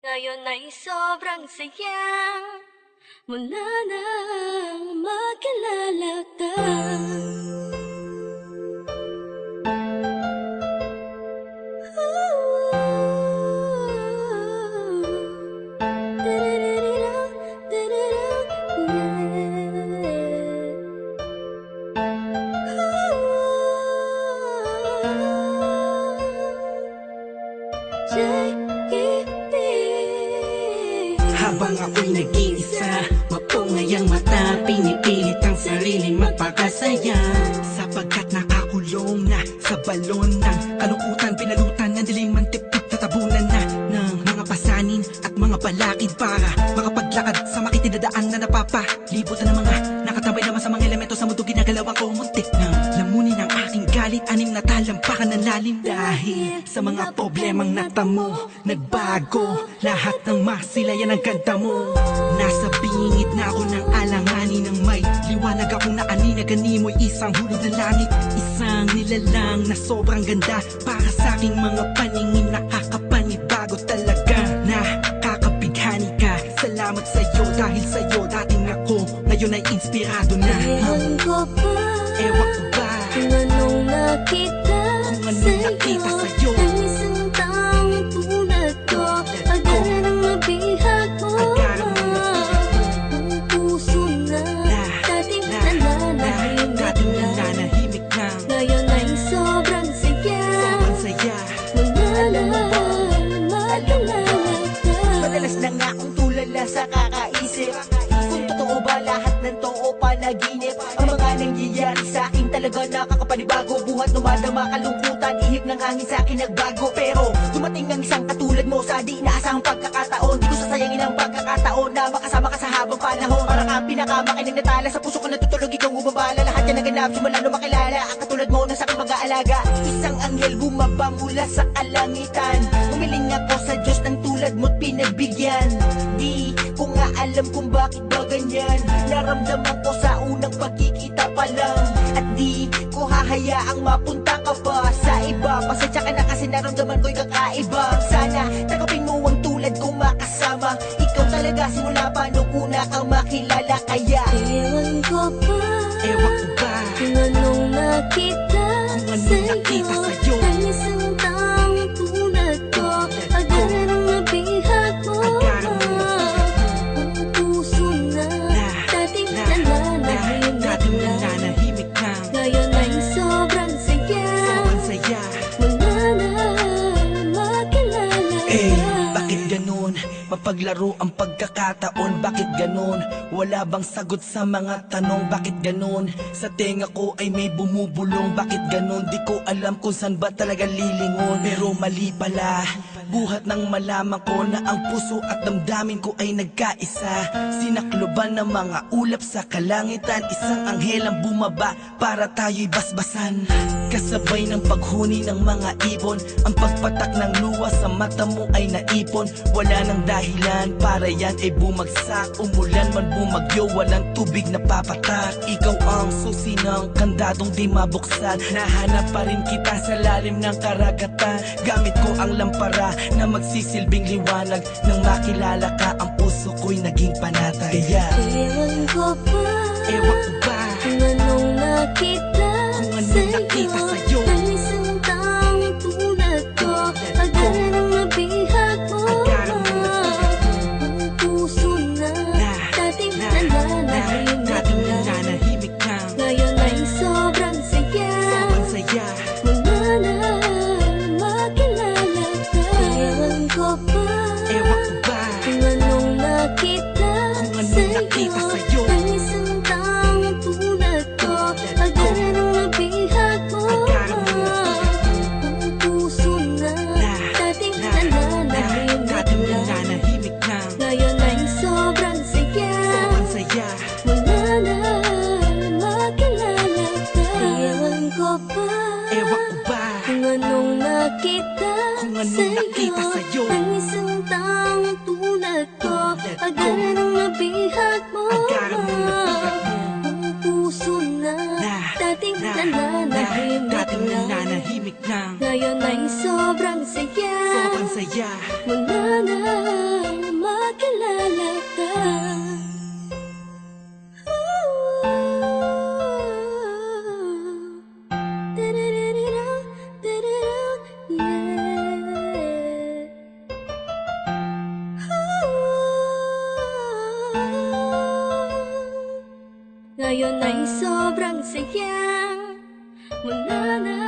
Ngayon ay sobrang saya mula nang makilala ka. Habang ako'y nag-iisa, mapungay ang mata, pinipilit ang sarili magpakasaya. Sapagkat nakakulong na sa balon ng kalungkutan, pinalutan ng dilim ang tip-tip, tatabunan na ng mga pasanin at mga balakid para makapaglakad sa makitinadaan na napapalibutan ng mga nakatabay naman sa mga elemento sa mundo. Ginagalawan ko muntik na lamunin ang aking galit, anim na talampakan ng lalim dahil sa mga problemang natamo. Nagbago lahat ng masilayan ang ganda mo. Nasa bingit na ako ng alanganin ng may liwanag akong naaninag, animoy isang hulog ng langit. Isang nilalang na sobrang ganda para sa aking mga paningin, nakakapanibago talaga. Nakakabighani ka, salamat sa'yo, dahil sa'yo dating ako, ngayon ay inspirado na. Ewan ko ba, Ewan ko ba kung anong nakita sa'yo, ang isang taong tulad ko. Agad ang mabihag mo, ang puso na dating nananahimik na. ngayon ay sobrang saya mula nang makilala ka. Madalas na nga akong tulala sa kakaisip kung totoo ba lahat ng to o panaginip. Ang mga nangyayari sa akin talaga nakakapanibago. Buhat numadama kalungkutan, ihip ng hangin sa akin nagbago. Pero dumating ang isang katulad mo sa di inaasahang pagkakataon. Di ko sasayangin ang pagkakataon na makasama ka sa habang panahon. Para kang pinakamakinig na tala sa puso ko natutulog, ikaw bumabala. Lahat yan naganap simula nung makilala ang katulad mo na sa aking mag-aalaga. Isang anghel bumaba mula sa kalangitan. Umiling ako sa Diyos ng tulad mo't pinagbigyan. Di ko nga alam kung bakit ba ganyan. Naramdaman ko sa unang pagkikita pa lang. At di ko hahayaang mapunta ka pa sa iba. Pasensya ka na kasi naramdaman ko'y kakaiba. Sana tanggapin mo ang tulad kong makasama. Ikaw talaga simula pa nung una kang makilala. Kaya Ewan ko ba, Kung anong nakita sa'yo, ang isang taong tulad ko. Agad ang mabihag mo, ang puso na dating nananahimik na. ngayon ay sobrang saya mula nang makilala ka. Bakit ganun? Mapaglaro ang pagkakataon, bakit ganun? Wala bang sagot sa mga tanong, bakit ganun? Sa tenga ko ay may bumubulong, bakit ganun? Di ko alam kung saan ba talaga lilingon. Pero mali pala, buhat nang malaman ko na ang puso at damdamin ko ay nagkaisa. Sinakloban ng mga ulap sa kalangitan, isang anghel ang bumaba para tayo'y basbasan. Kasabay ng paghuni ng mga ibon, ang pagpatak ng luha sa mata mo ay naipon. Wala nang dahilan para yan ay bumagsak. Umulan man bumagyo, walang tubig na papatak. Ikaw ang susi ng kandadong di mabuksan. Nahanap pa rin kita sa lalim ng karagatan. Gamit ko ang lampara na magsisilbing liwanag. Nang makilala ka, ang puso ko'y naging panatag. Kaya Ewan ko ba, kung anong nakita sa'yo ang isang taong tulad ko. Agad ang mabihag mo, ang puso na dating nananahimik na. ngayon ay sobrang saya mula nang makilala ka. Ewan ko ba, kung anong nakita sa'yo ang isang taong tulad ko. Agad ang mabihag mo, ang puso na dating nananahimik na. ngayon ay sobrang saya mula nang makilala ka. Ewan ko ba, kung anong nakita sa'yo ang isang taong tulad ko. Agad ang mabihag mo, ang puso na dating nananahimik na. Ngayon ay sobrang saya Sobrang saya mula na Ngayon ay sobrang saya. Wala na